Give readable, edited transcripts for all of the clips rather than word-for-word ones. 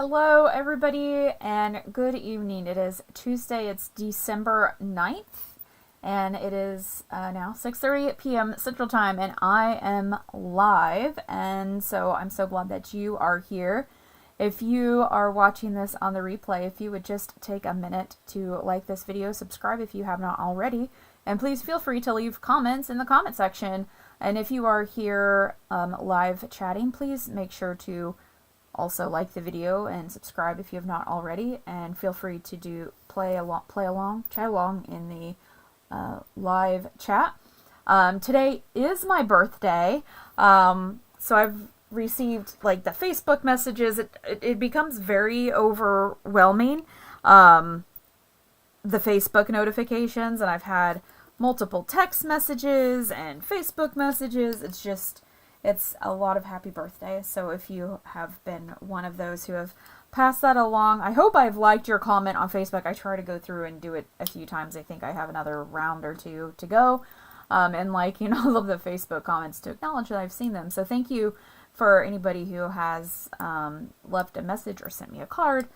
Hello, everybody, and good evening. It is Tuesday. It's December 9th, and it is now 6:30 p.m. Central Time, and I am live, and so I'm so glad that you are here. If you are watching this on the replay, if you would just take a minute to like this video, subscribe if you have not already, and please feel free to leave comments in the comment section. And if you are here live chatting, please make sure to also like the video and subscribe if you have not already, and feel free to chat along in the live chat. Today is my birthday, so I've received like the Facebook messages. It becomes very overwhelming, the Facebook notifications, and I've had multiple text messages and Facebook messages. It's a lot of happy birthday. So if you have been one of those who have passed that along, I hope I've liked your comment on Facebook. I try to go through and do it a few times. I think I have another round or two to go, and liking all of the Facebook comments to acknowledge that I've seen them. So thank you for anybody who has left a message or sent me a card.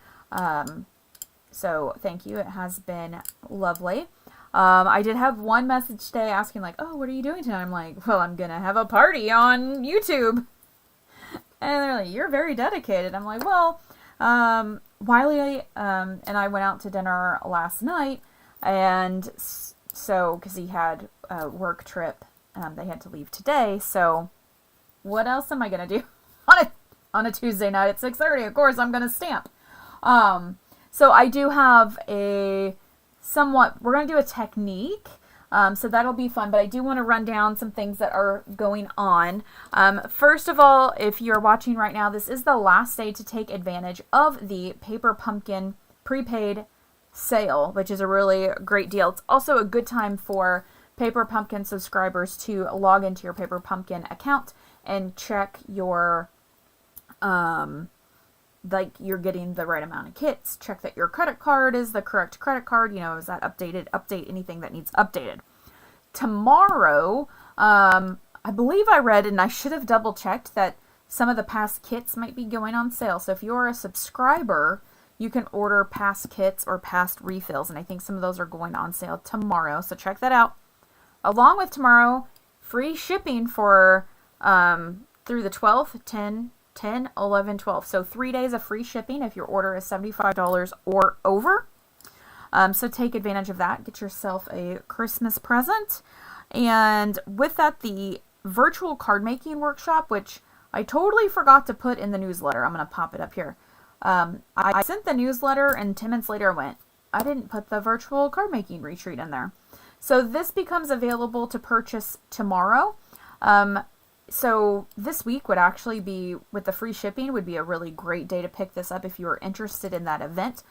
So thank you. It has been lovely. I did have one message today asking like, oh, what are you doing tonight? I'm like, well, I'm gonna have a party on YouTube. And they're like, you're very dedicated. I'm like, well, Wiley and I went out to dinner last night, and so, because he had a work trip, they had to leave today, so what else am I gonna do on a Tuesday night at 6:30? Of course, I'm gonna stamp. So I do have we're going to do a technique, so that'll be fun, but I do want to run down some things that are going on. First of all, if you're watching right now, this is the last day to take advantage of the Paper Pumpkin prepaid sale, which is a really great deal. It's also a good time for Paper Pumpkin subscribers to log into your Paper Pumpkin account and check your like you're getting the right amount of kits, check that your credit card is the correct credit card, is that updated, update anything that needs updated. Tomorrow, I believe I read, and I should have double checked, that some of the past kits might be going on sale. So if you're a subscriber, you can order past kits or past refills, and I think some of those are going on sale tomorrow, so check that out. Along with tomorrow, free shipping for through the 12th, 10, 11, 12. So 3 days of free shipping if your order is $75 or over. So take advantage of that. Get yourself a Christmas present. And with that, the virtual card making workshop, which I totally forgot to put in the newsletter. I'm going to pop it up here. I sent the newsletter, and 10 minutes later I didn't put the virtual card making retreat in there. So this becomes available to purchase tomorrow. So this week would actually be, with the free shipping, would be a really great day to pick this up if you are interested in that event,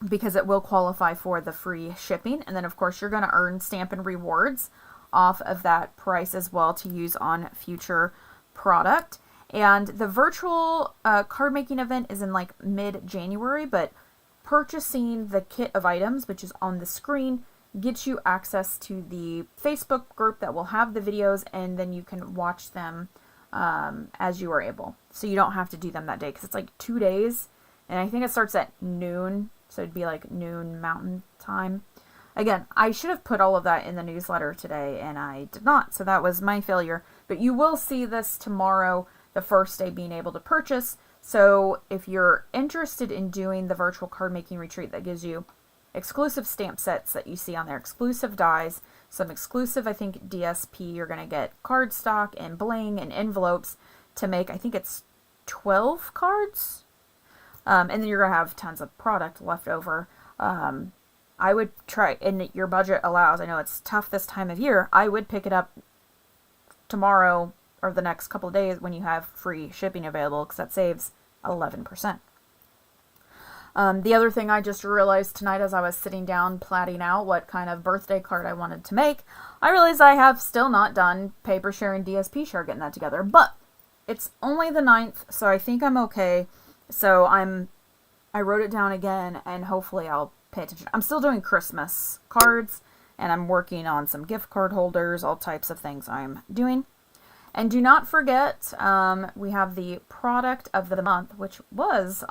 because it will qualify for the free shipping. And then, of course, you're going to earn Stampin' Rewards off of that price as well to use on future product. And the virtual card making event is in like mid-January, but purchasing the kit of items, which is on the screen, gets you access to the Facebook group that will have the videos, and then you can watch them as you are able. So you don't have to do them that day, because it's like 2 days, and I think it starts at noon, so it'd be like noon Mountain Time. Again, I should have put all of that in the newsletter today, and I did not, so that was my failure. But you will see this tomorrow, the first day being able to purchase. So if you're interested in doing the virtual card making retreat, that gives you exclusive stamp sets that you see on there, exclusive dies, some exclusive, I think, DSP. You're going to get cardstock and bling and envelopes to make, I think it's 12 cards. And then you're going to have tons of product left over. I would try, and your budget allows, I know it's tough this time of year, I would pick it up tomorrow or the next couple of days when you have free shipping available, because that saves 11%. The other thing I just realized tonight as I was sitting down plotting out what kind of birthday card I wanted to make, I realized I have still not done paper share and DSP share, getting that together. But it's only the 9th, so I think I'm okay. So I wrote it down again, and hopefully I'll pay attention. I'm still doing Christmas cards, and I'm working on some gift card holders, all types of things I'm doing. And do not forget, we have the product of the month, which was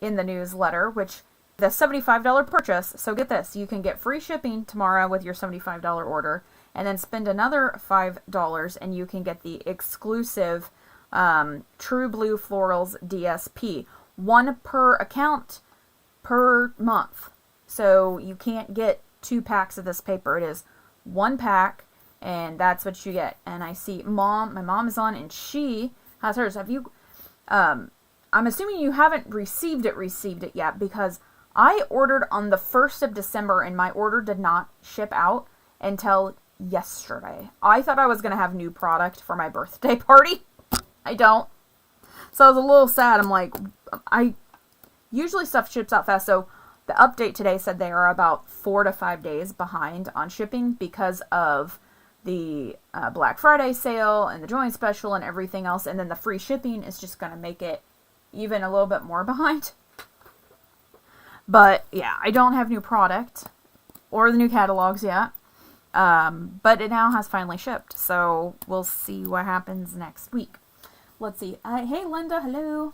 in the newsletter, which the $75 purchase. So get this, you can get free shipping tomorrow with your $75 order, and then spend another $5 and you can get the exclusive True Blue Florals DSP. One per account per month. So you can't get 2 packs of this paper. It is 1 pack, and that's what you get. And I see my mom is on, and she has hers. Have you, I'm assuming you haven't received it yet, because I ordered on the 1st of December, and my order did not ship out until yesterday. I thought I was going to have new product for my birthday party. I don't. So I was a little sad. I'm like, usually stuff ships out fast. So the update today said they are about 4 to 5 days behind on shipping because of the Black Friday sale and the joint special and everything else. And then the free shipping is just going to make it even a little bit more behind. But yeah, I don't have new product or the new catalogs yet. But it now has finally shipped. So we'll see what happens next week. Let's see. Hey, Linda. Hello.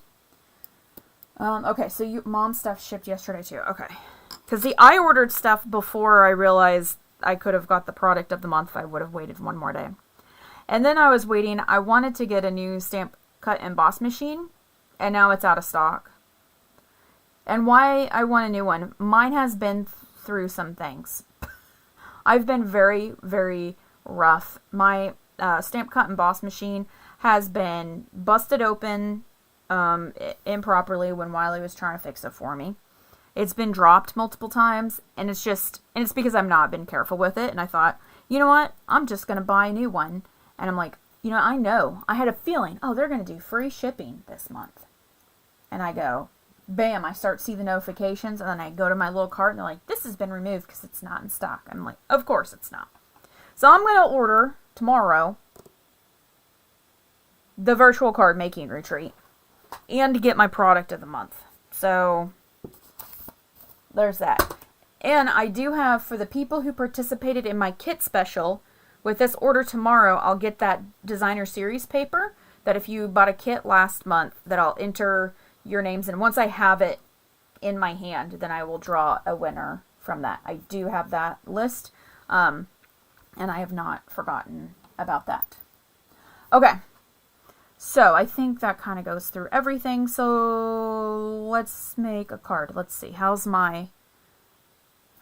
Okay, so mom's stuff shipped yesterday too. Okay. Because I ordered stuff before I realized I could have got the product of the month if I would have waited one more day. And then I was waiting. I wanted to get a new stamp cut emboss machine, and now it's out of stock. And why I want a new one? Mine has been through some things. I've been very, very rough. My stamp cut emboss machine has been busted open improperly when Wiley was trying to fix it for me. It's been dropped multiple times, and it's because I've not been careful with it. And I thought, you know what? I'm just going to buy a new one. And I'm like, I had a feeling, they're going to do free shipping this month. And I go, bam, I start seeing the notifications, and then I go to my little cart, and they're like, this has been removed because it's not in stock. I'm like, of course it's not. So I'm going to order tomorrow the virtual card making retreat and get my product of the month. So there's that. And I do have, for the people who participated in my kit special, with this order tomorrow, I'll get that designer series paper that if you bought a kit last month, that I'll enter your names in. Once I have it in my hand, then I will draw a winner from that. I do have that list, and I have not forgotten about that. Okay, so I think that kind of goes through everything. So let's make a card. Let's see. How's my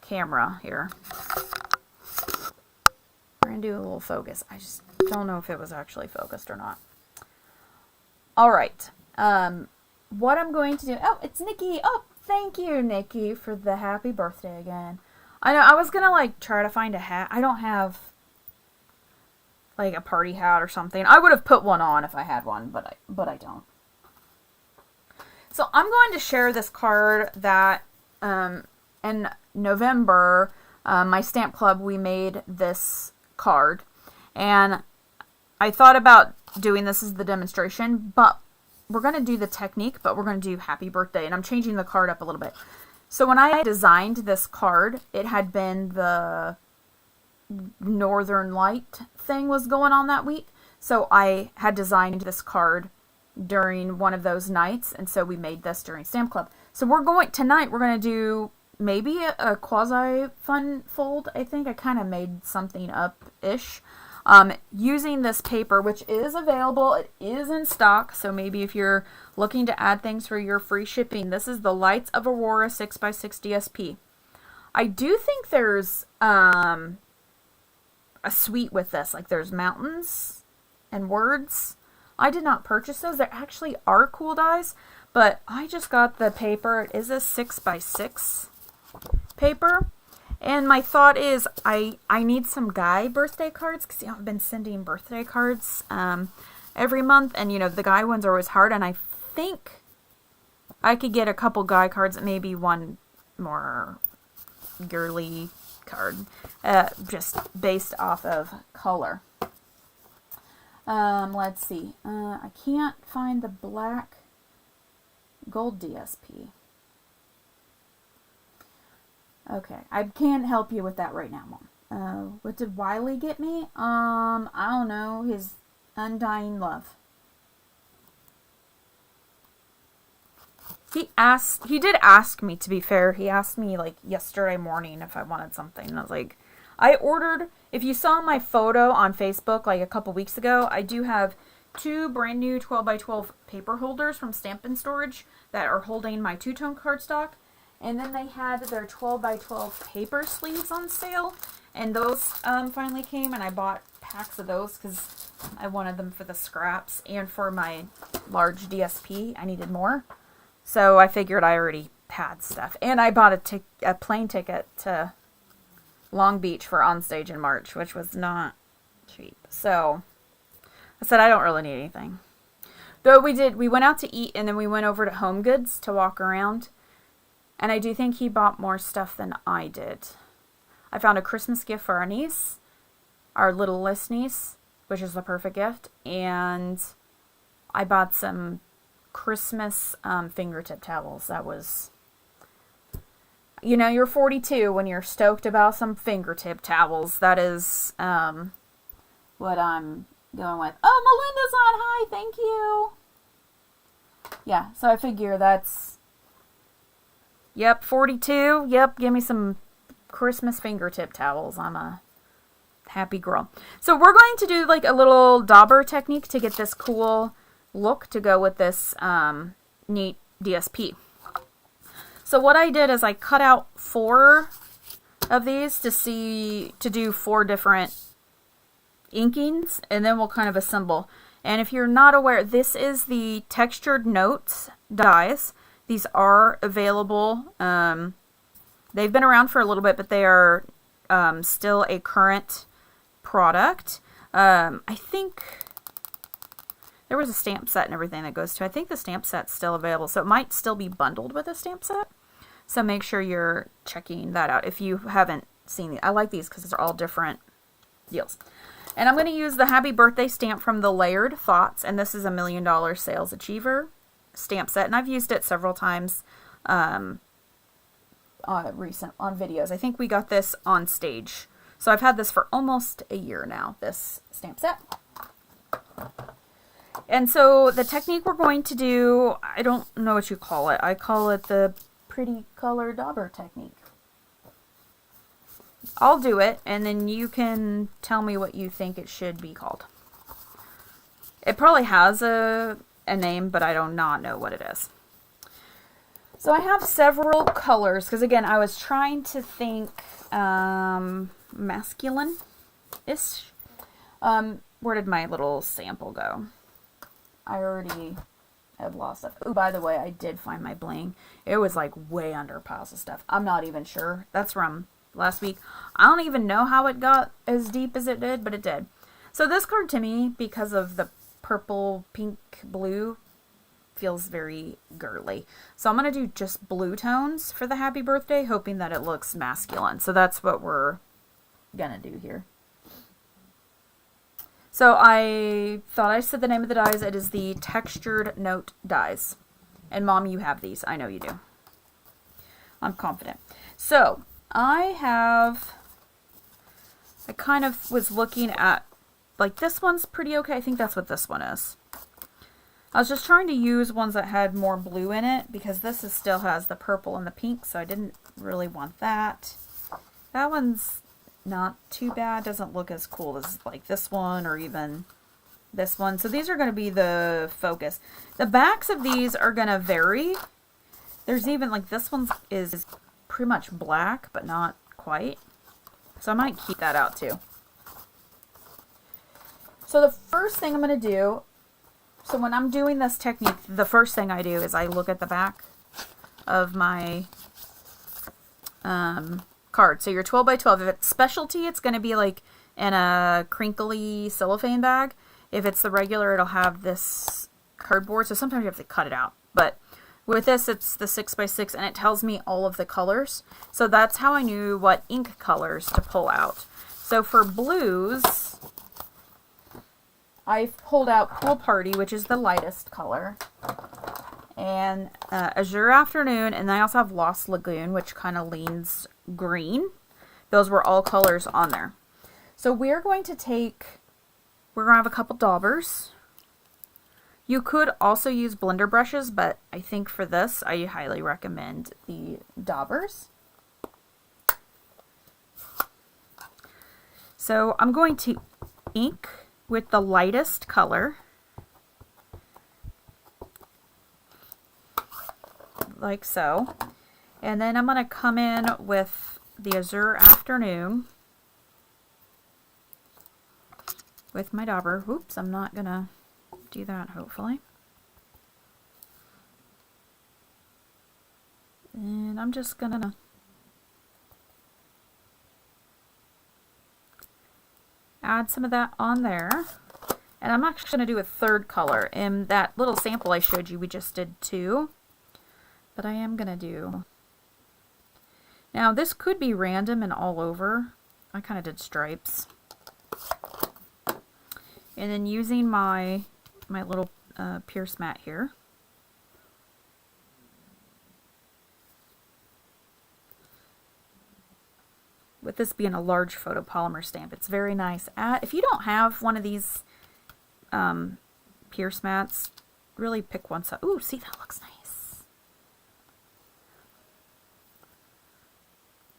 camera here? We're going to do a little focus. I just don't know if it was actually focused or not. All right. What I'm going to do... Oh, it's Nikki. Oh, thank you, Nikki, for the happy birthday again. I know, I was going to, try to find a hat. I don't have, a party hat or something. I would have put one on if I had one, but I don't. So I'm going to share this card that, in November, my stamp club, we made this card. And I thought about doing this as the demonstration, but we're going to do the technique, but we're going to do happy birthday, and I'm changing the card up a little bit. So when I designed this card, it had been the Northern Light thing was going on that week. So I had designed this card during one of those nights, and so we made this during Stamp Club. So tonight we're going to do maybe a quasi-fun fold, I think. I kind of made something up-ish. Using this paper, which is available, it is in stock, so maybe if you're looking to add things for your free shipping, this is the Lights of Aurora 6x6 DSP. I do think there's a suite with this, there's mountains and words. I did not purchase those. There actually are cool dies, but I just got the paper. It is a 6x6 paper. And my thought is I need some guy birthday cards, because I've been sending birthday cards every month. And, the guy ones are always hard. And I think I could get a couple guy cards, maybe one more girly card, just based off of color. Let's see. I can't find the black gold DSP. Okay, I can't help you with that right now, Mom. What did Wiley get me? I don't know. Undying Love. He did ask me, to be fair. He asked me like yesterday morning if I wanted something. And I was like, I ordered, if you saw my photo on Facebook like a couple weeks ago, I do have 2 brand new 12x12 paper holders from Stampin' Storage that are holding my 2-tone cardstock. And then they had their 12x12 paper sleeves on sale. And those finally came, and I bought packs of those because I wanted them for the scraps and for my large DSP. I needed more. So I figured I already had stuff. And I bought a plane ticket to Long Beach for Onstage in March, which was not cheap. So I said I don't really need anything. Though we went out to eat, and then we went over to Home Goods to walk around. And I do think he bought more stuff than I did. I found a Christmas gift for our niece, our littlest niece, which is the perfect gift. And I bought some Christmas fingertip towels. That was, you know, you're 42 when you're stoked about some fingertip towels. That is what I'm going with. Oh, Melinda's on. Hi, thank you. Yeah, so I figure that's, yep, 42. Yep, give me some Christmas fingertip towels. I'm a happy girl. So we're going to do like a little dauber technique to get this cool look to go with this neat DSP. So what I did is I cut out 4 of these to do 4 different inkings, and then we'll kind of assemble. And if you're not aware, this is the textured notes dies. These are available. They've been around for a little bit, but they are still a current product. I think there was a stamp set and everything that goes to. I think the stamp set's still available, so it might still be bundled with a stamp set. So make sure you're checking that out if you haven't seen these. I like these because they're all different deals. And I'm going to use the Happy Birthday stamp from the Layered Thoughts, and this is a $1 Million Sales Achiever stamp set, and I've used it several times on videos. I think we got this on stage. So I've had this for almost a year now, this stamp set. And so the technique we're going to do, I don't know what you call it. I call it the pretty color dauber technique. I'll do it, and then you can tell me what you think it should be called. It probably has a name, but I do not know what it is. So I have several colors, because again, I was trying to think masculine-ish. Where did my little sample go? I already have lost stuff. Oh, by the way, I did find my bling. It was like way under piles of stuff. I'm not even sure. That's from last week. I don't even know how it got as deep as it did, but it did. So this card to me, because of the purple, pink, blue, feels very girly. So I'm going to do just blue tones for the Happy Birthday, hoping that it looks masculine. So that's what we're going to do here. So I thought I said the name of the dies. It is the Textured Note dies. And Mom, you have these. I know you do. I'm confident. So I kind of was looking at, like, this one's pretty okay. I think that's what this one is. I was just trying to use ones that had more blue in it, because this still has the purple and the pink, so I didn't really want that. That one's not too bad. Doesn't look as cool as like this one or even this one. So these are going to be the focus. The backs of these are going to vary. There's even like this one is pretty much black, but not quite. So I might keep that out too. So the first thing I'm going to do, so when I'm doing this technique, the first thing I do is I look at the back of my card. So your 12x12, if it's specialty, it's going to be like in a crinkly cellophane bag. If it's the regular, it'll have this cardboard. So sometimes you have to cut it out. But with this, it's the 6x6, and it tells me all of the colors. So that's how I knew what ink colors to pull out. So for blues, I pulled out Pool Party, which is the lightest color, and Azure Afternoon, and I also have Lost Lagoon, which kind of leans green. Those were all colors on there. So we're going to take We're going to have a couple daubers. You could also use blender brushes, but I think for this, I highly recommend the daubers. So I'm going to ink with the lightest color, like so. And then I'm going to come in with the Azure Afternoon with my dauber. Oops, I'm not going to do that, hopefully. And I'm just going to add some of that on there. And I'm actually going to do a third color. In that little sample I showed you, we just did 2. But I am going to do... Now, this could be random and all over. I kind of did stripes. And then using my little pierce mat here. With this being a large photopolymer stamp, it's very nice. If you don't have one of these pierce mats, really pick one. Ooh, see, that looks nice.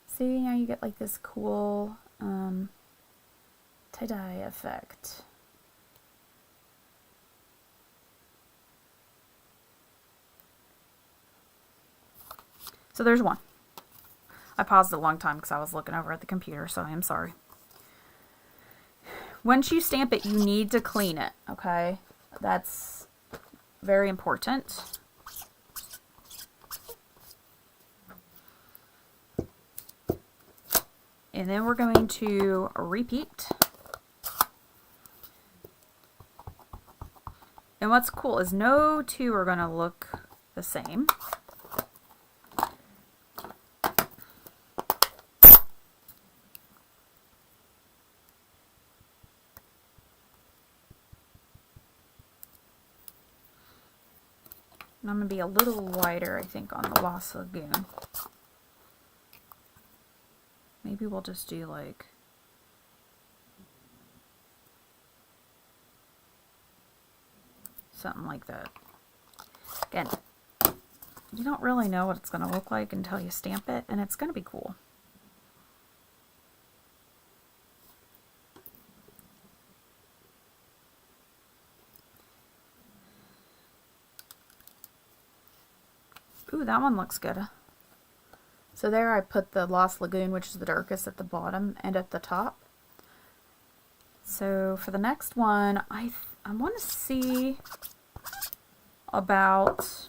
See, now you get like this cool tie-dye effect. So there's one. I paused a long time because I was looking over at the computer, so I am sorry. Once you stamp it, you need to clean it, okay? That's very important. And then we're going to repeat. And what's cool is no two are going to look the same. And I'm going to be a little wider, I think, on the Lost Lagoon. Maybe we'll just do like something like that. Again, you don't really know what it's going to look like until you stamp it, and it's going to be cool. Ooh, that one looks good. So there I put the Lost Lagoon, which is the darkest, at the bottom and at the top. So for the next one, I want to see about,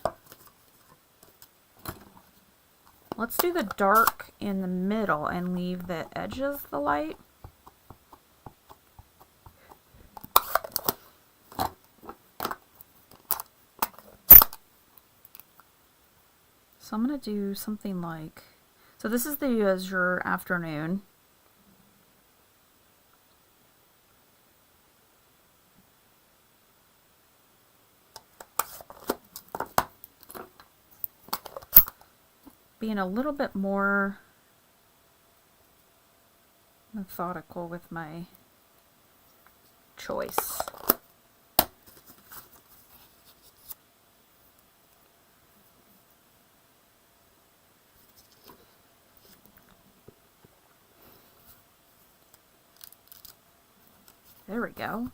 let's do the dark in the middle and leave the edges the light. So I'm going to do something like, so this is the Azure Afternoon. Being a little bit more methodical with my choice. There we go.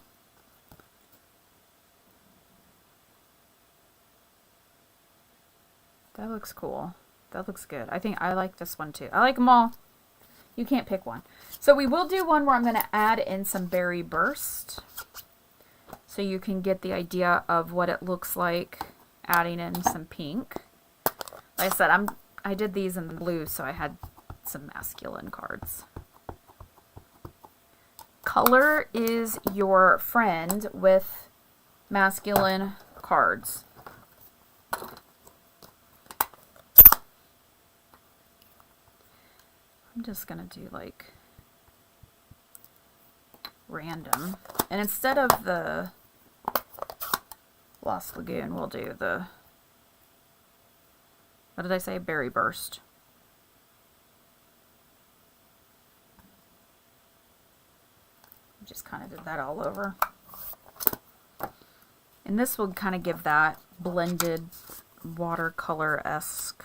That looks cool. That looks good. I think I like this one too. I like them all. You can't pick one. So we will do one where I'm going to add in some berry burst, so you can get the idea of what it looks like adding in some pink. Like I said, I did these in the blue, so I had some masculine cards. Color is your friend with masculine cards. I'm just going to do like random. And instead of the Lost Lagoon, we'll do the, what did I say? Berry Burst. Just kind of did that all over. And this will kind of give that blended watercolor-esque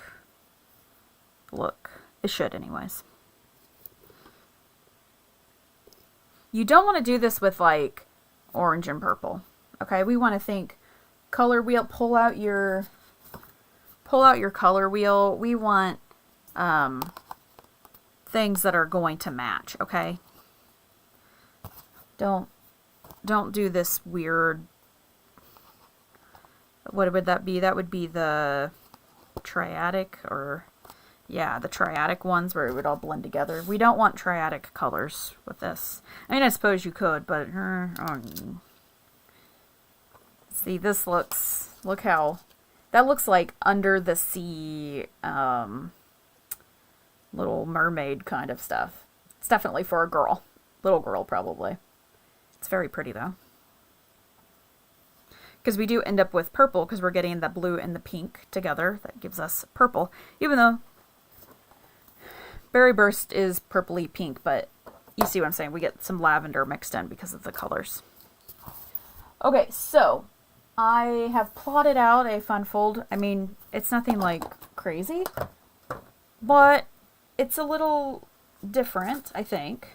look. It should anyways. You don't want to do this with like orange and purple. Okay, we want to think color wheel, pull out your color wheel. We want things that are going to match, okay? Don't do this weird, what would that be? That would be the triadic, or yeah, the triadic ones where it would all blend together. We don't want triadic colors with this. I mean, I suppose you could, but see, this looks, look how, that looks like under the sea, Little Mermaid kind of stuff. It's definitely for a girl. Little girl, probably. It's very pretty, though. Because we do end up with purple, because we're getting the blue and the pink together. That gives us purple. Even though Berry Burst is purpley pink, but you see what I'm saying. We get some lavender mixed in because of the colors. Okay, so I have plotted out a fun fold. I mean, it's nothing like crazy, but it's a little different, I think.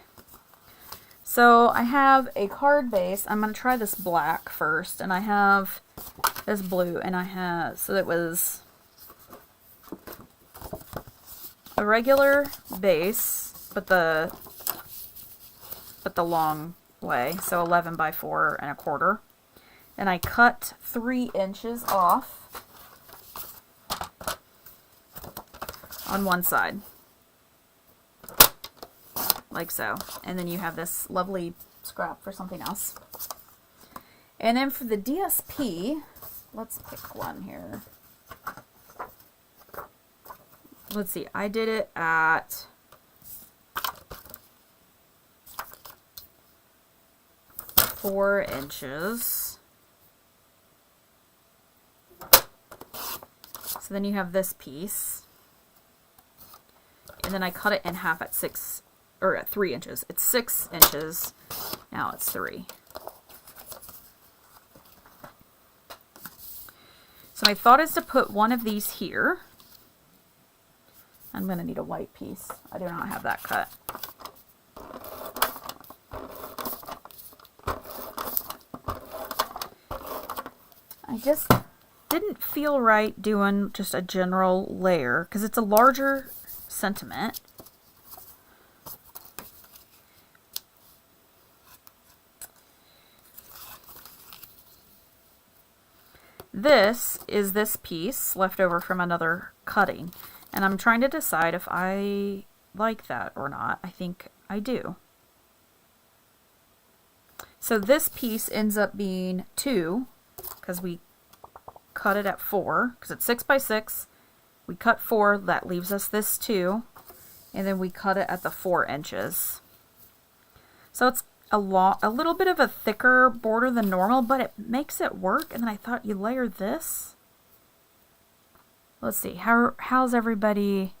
So I have a card base. I'm going to try this black first, and I have this blue, and I have, so it was a regular base, but the long way, so 11 by 4 1/4. And I cut 3 inches off on one side, like so. And then you have this lovely scrap for something else. And then for the DSP, let's pick one here. Let's see, I did it at 4 inches. So then you have this piece, and then I cut it in half at 3 inches. It's 6 inches, now it's 3. So my thought is to put one of these here. I'm going to need a white piece. I do not have that cut. I just didn't feel right doing just a general layer because it's a larger sentiment. This is this piece left over from another cutting, and I'm trying to decide if I like that or not. I think I do. So this piece ends up being 2 because we cut it at 4, because it's 6 by 6. We cut 4, that leaves us this 2, and then we cut it at the 4 inches. So it's a little bit of a thicker border than normal, but it makes it work. And then I thought, you layer this. Let's see, how's everybody?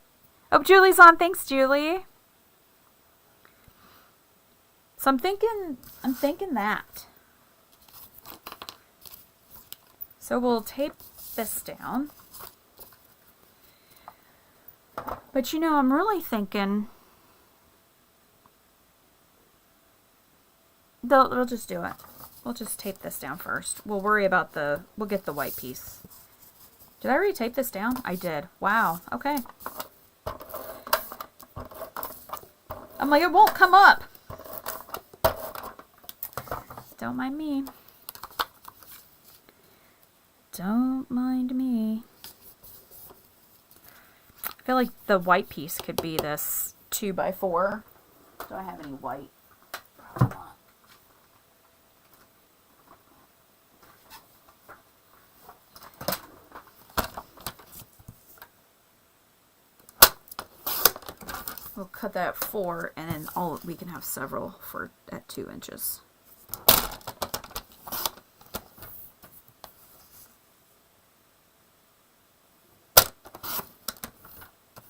Oh, Julie's on. Thanks, Julie. So I'm thinking that. So we'll tape this down. But you know, I'm really thinking we'll just do it. We'll just tape this down first. We'll worry about we'll get the white piece. Did I already tape this down? I did. Wow. Okay. I'm like, it won't come up. Don't mind me. Don't mind me. I feel like the white piece could be this 2 by 4. Do I have any white? Probably not. We'll cut that at 4, and then we can have several at 2 inches.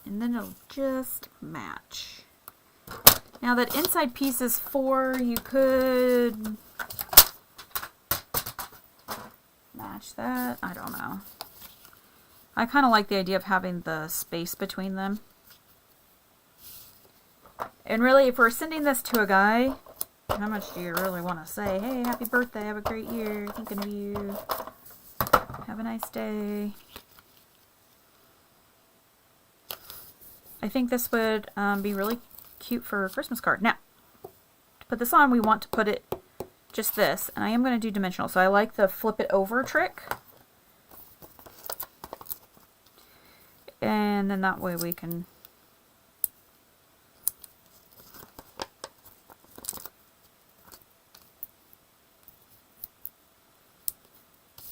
And then it'll just match. Now that inside piece is 4, you could match that. I don't know. I kind of like the idea of having the space between them. And really, if we're sending this to a guy, how much do you really want to say? Hey, happy birthday, have a great year, thinking of you, have a nice day. I think this would be really cute for a Christmas card. Now, to put this on, we want to put it just this, and I am going to do dimensional, so I like the flip it over trick. And then that way we can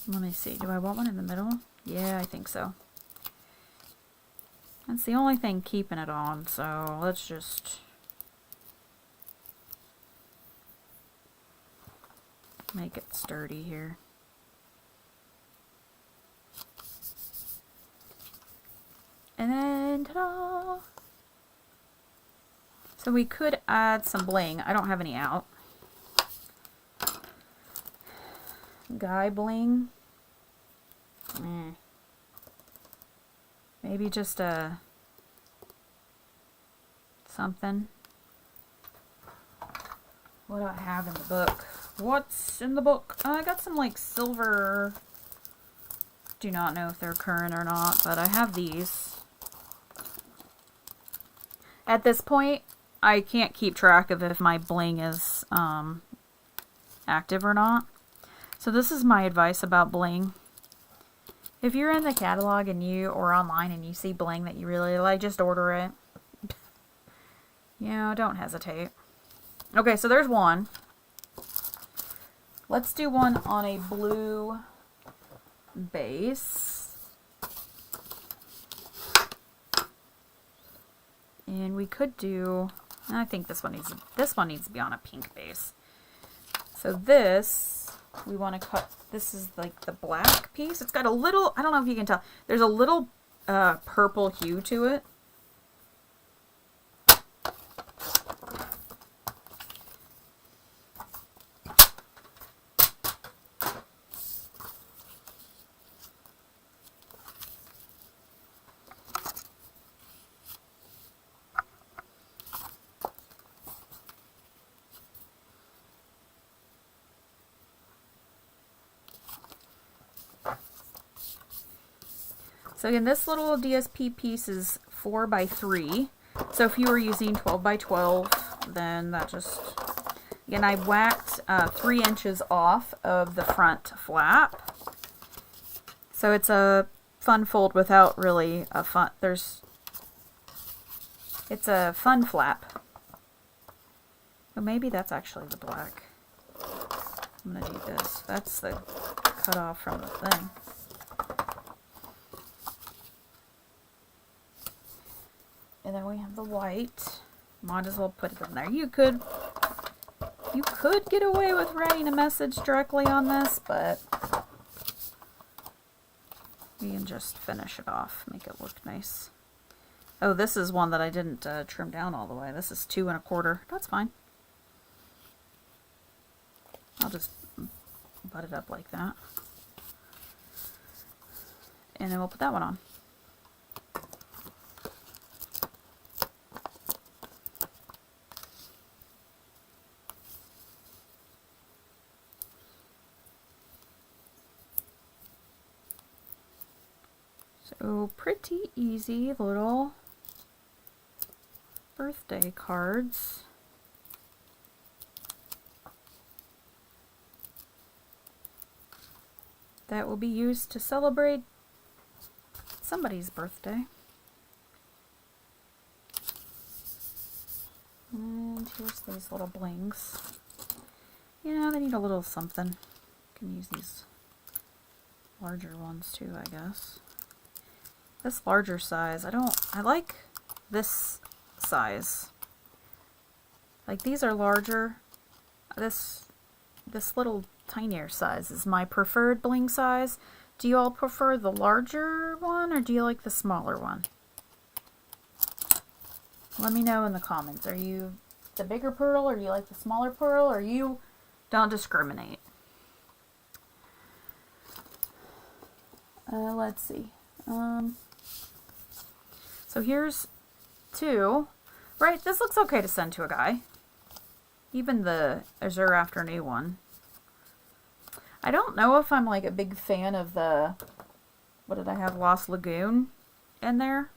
let me see, do I want one in the middle? Yeah, I think so. That's the only thing keeping it on, so let's just make it sturdy here. And then, ta-da! So we could add some bling. I don't have any out. Guy bling. Maybe just a something. What do I have in the book? What's in the book? I got some like silver. Do not know if they're current or not, but I have these. At this point, I can't keep track of if my bling is active or not. So this is my advice about bling. If you're in the catalog and or online and you see bling that you really like, just order it. You know, don't hesitate. Okay, so there's one. Let's do one on a blue base. And we could do, I think this one needs to be on a pink base. So this, we want to cut, this is like the black piece. It's got a little, I don't know if you can tell, there's a little purple hue to it. So again, this little DSP piece is 4 by 3. So if you were using 12 by 12, then that just, again, I whacked 3 inches off of the front flap. So it's a fun fold without really a fun, it's a fun flap. Oh, maybe that's actually the black. I'm going to do this. That's the cut off from the thing. And then we have the white. Might as well put it in there. You could get away with writing a message directly on this, but you can just finish it off, make it look nice. Oh, this is one that I didn't trim down all the way. This is 2 1/4. That's fine. I'll just butt it up like that. And then we'll put that one on. So pretty easy little birthday cards. That will be used to celebrate somebody's birthday. And here's these little blings. You know, they need a little something. You can use these larger ones too, I guess. This larger size, I like this size. Like these are larger. This little tinier size is my preferred bling size. Do you all prefer the larger one or do you like the smaller one? Let me know in the comments. Are you the bigger pearl or do you like the smaller pearl or you don't discriminate? Let's see. So here's 2. Right, this looks okay to send to a guy. Even the Azure Afternoon one. I don't know if I'm like a big fan of the, what did I have, Lost Lagoon in there.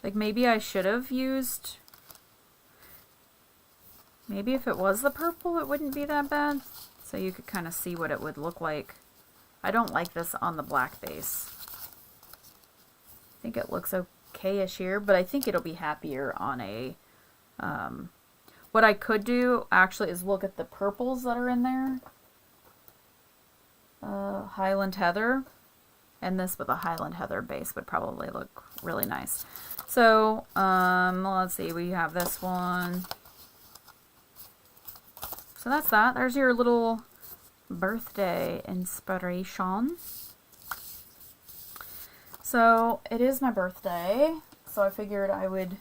Like maybe I should have used, maybe if it was the purple it wouldn't be that bad. So you could kind of see what it would look like. I don't like this on the black base. I think it looks okay-ish here, but I think it'll be happier on a, what I could do actually is look at the purples that are in there. Highland Heather, and this with a Highland Heather base would probably look really nice. So, let's see, we have this one. So that's that. There's your little birthday inspiration. So it is my birthday, so I figured I would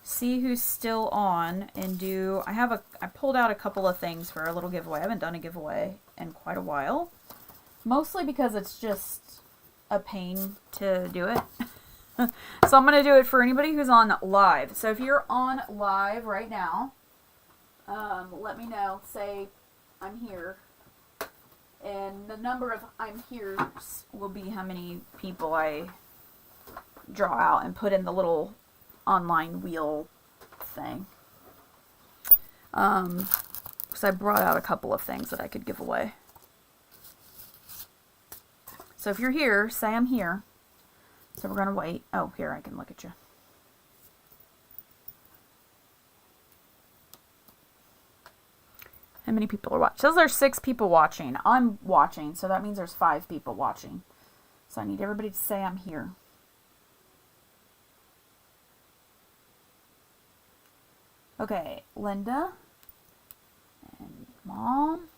see who's still on and do, I pulled out a couple of things for a little giveaway. I haven't done a giveaway in quite a while, mostly because it's just a pain to do it. So I'm going to do it for anybody who's on live. So if you're on live right now, let me know, say I'm here. And the number of I'm here will be how many people I draw out and put in the little online wheel thing. Because I brought out a couple of things that I could give away. So if you're here, say I'm here. So we're going to wait. Oh, here, I can look at you. How many people are watching? It says there's 6 people watching. I'm watching, so that means there's 5 people watching. So I need everybody to say I'm here. Okay, Linda and Mom.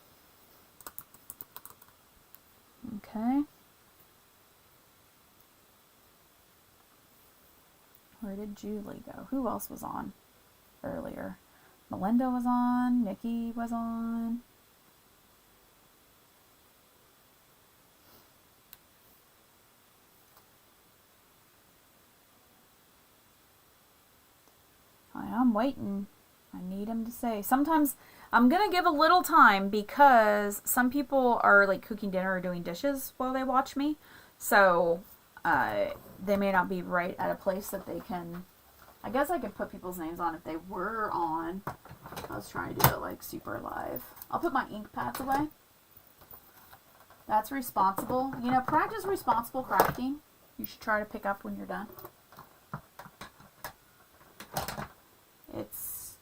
Okay. Where did Julie go? Who else was on earlier? Melinda was on. Nikki was on. I'm waiting. I need him to say. Sometimes I'm going to give a little time because some people are like cooking dinner or doing dishes while they watch me. So they may not be right at a place that they can. I guess I could put people's names on if they were on. I was trying to do it like super live. I'll put my ink pads away. That's responsible. You know, practice responsible crafting. You should try to pick up when you're done. It's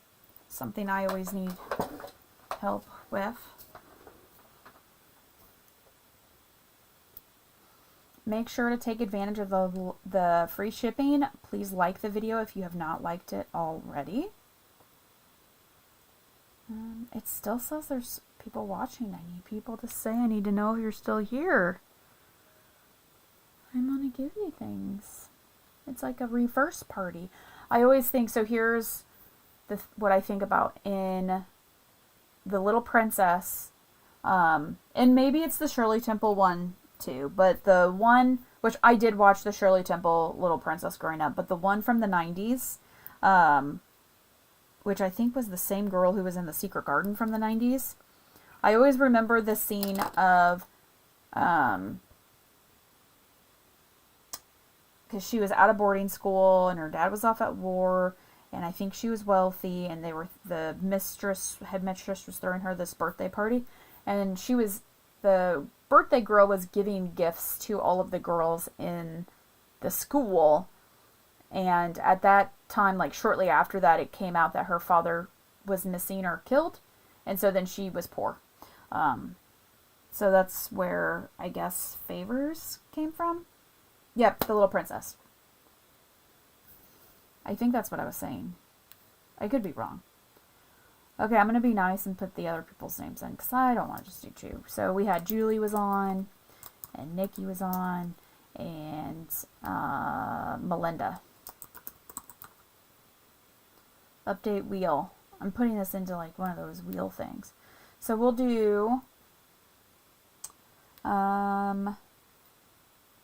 something I always need help with. Make sure to take advantage of the free shipping. Please like the video if you have not liked it already. It still says there's people watching. I need people to say. I need to know if you're still here. I'm gonna give you things. It's like a reverse party. I always think, so here's what I think about in The Little Princess. And maybe it's the Shirley Temple one too, but the one, which I did watch the Shirley Temple Little Princess growing up, but the one from the 90s, which I think was the same girl who was in The Secret Garden from the 90s. I always remember the scene of, because she was out of boarding school and her dad was off at war, and I think she was wealthy, and the head mistress was throwing her this birthday party, and the birthday girl was giving gifts to all of the girls in the school. And at that time, like shortly after that, it came out that her father was missing or killed. And so then she was poor. So that's where, I guess, favors came from. Yep, The Little Princess. I think that's what I was saying. I could be wrong. Okay, I'm going to be nice and put the other people's names in because I don't want to just do 2. So we had Julie was on, and Nikki was on, and Melinda. Update wheel. I'm putting this into like one of those wheel things. So we'll do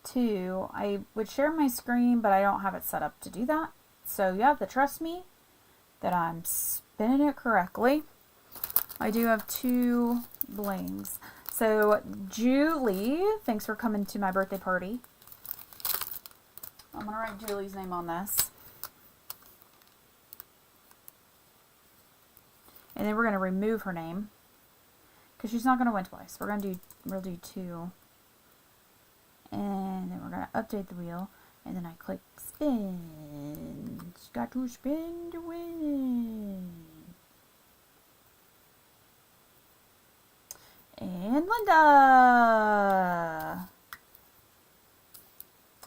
Two, I would share my screen, but I don't have it set up to do that. So you have to trust me that I'm spinning it correctly. I do have 2 blings. So Julie, thanks for coming to my birthday party. I'm going to write Julie's name on this. And then we're going to remove her name, because she's not going to win twice. We'll do 2. And then we're going to update the wheel. And then I click spin. Got to spin to win. And Linda.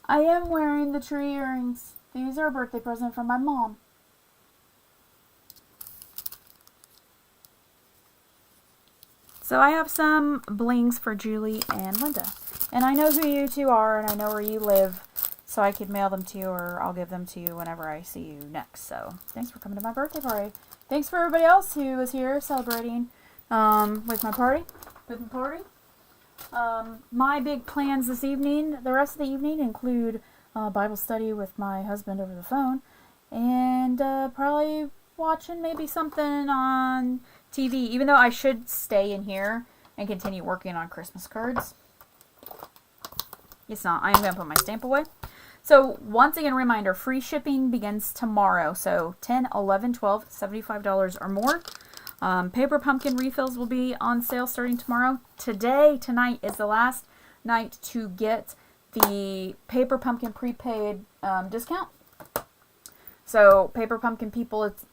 I am wearing the tree earrings. These are a birthday present from my mom. So I have some blings for Julie and Linda. And I know who you two are, and I know where you live, so I could mail them to you, or I'll give them to you whenever I see you next. So thanks for coming to my birthday party. Thanks for everybody else who was here celebrating with my party. My big plans this evening, the rest of the evening, include Bible study with my husband over the phone, and probably watching maybe something on TV, even though I should stay in here and continue working on Christmas cards. It's not. I'm going to put my stamp away. So once again, reminder, free shipping begins tomorrow. So 10, 11, 12, $75 or more. Paper pumpkin refills will be on sale starting tomorrow. Tonight is the last night to get the paper pumpkin prepaid discount. So paper pumpkin people, it's a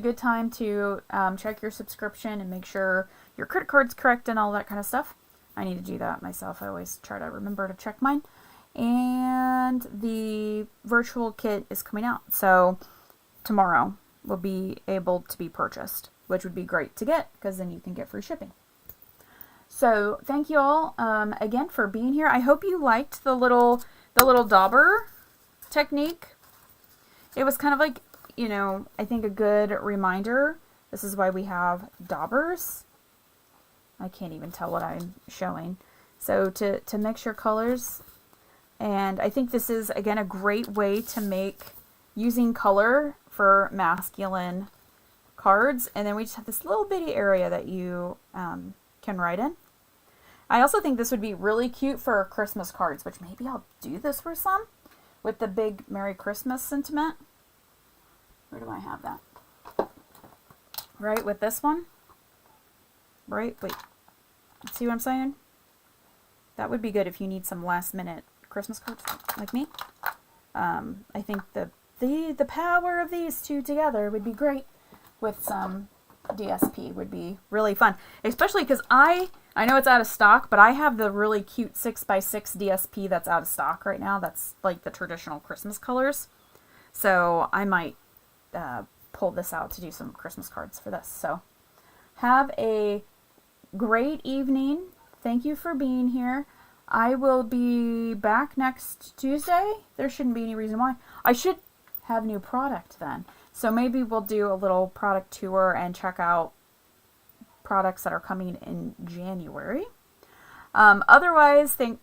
good time to check your subscription and make sure your credit card's correct and all that kind of stuff. I need to do that myself. I always try to remember to check mine. And the virtual kit is coming out. So tomorrow will be able to be purchased, which would be great to get because then you can get free shipping. So thank you all again for being here. I hope you liked the little dauber technique. It was kind of like, I think a good reminder. This is why we have daubers. I can't even tell what I'm showing. So to mix your colors. And I think this is, again, a great way to make using color for masculine cards. And then we just have this little bitty area that you can write in. I also think this would be really cute for Christmas cards, which maybe I'll do this for some with the big Merry Christmas sentiment. Where do I have that? Right, with this one. Right, wait. See what I'm saying? That would be good if you need some last minute Christmas cards like me. I think the power of these two together would be great with some DSP. Would be really fun. Especially because I know it's out of stock, but I have the really cute 6x6 DSP that's out of stock right now. That's like the traditional Christmas colors. So I might pull this out to do some Christmas cards for this. So have a great evening. Thank you for being here. I will be back next Tuesday. There shouldn't be any reason why. I should have new product then. So maybe we'll do a little product tour and check out products that are coming in January. Otherwise, thank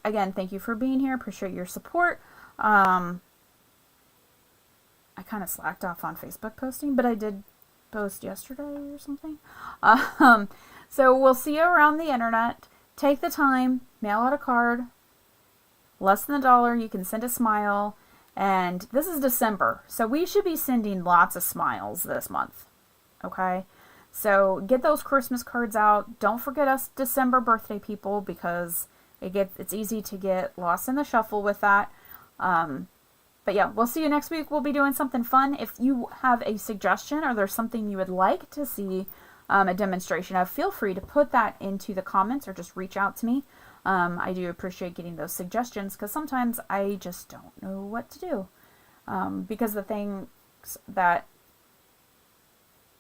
you for being here. Appreciate your support. I kind of slacked off on Facebook posting, but I did post yesterday or something. So we'll see you around the internet. Take the time, mail out a card, less than $1. You can send a smile. And this is December, so we should be sending lots of smiles this month. Okay? So get those Christmas cards out. Don't forget us December birthday people, because it's easy to get lost in the shuffle with that. But yeah, we'll see you next week. We'll be doing something fun. If you have a suggestion or there's something you would like to see a demonstration of, feel free to put that into the comments or just reach out to me. I do appreciate getting those suggestions because sometimes I just don't know what to do. Because the things that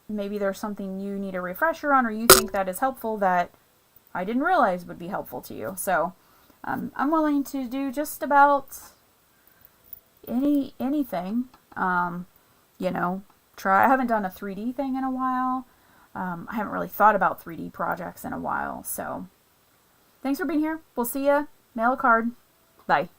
maybe there's something you need a refresher on or you think that is helpful that I didn't realize would be helpful to you. So I'm willing to do just about anything. I haven't done a 3D thing in a while. I haven't really thought about 3D projects in a while. So thanks for being here. We'll see ya. Mail a card. Bye.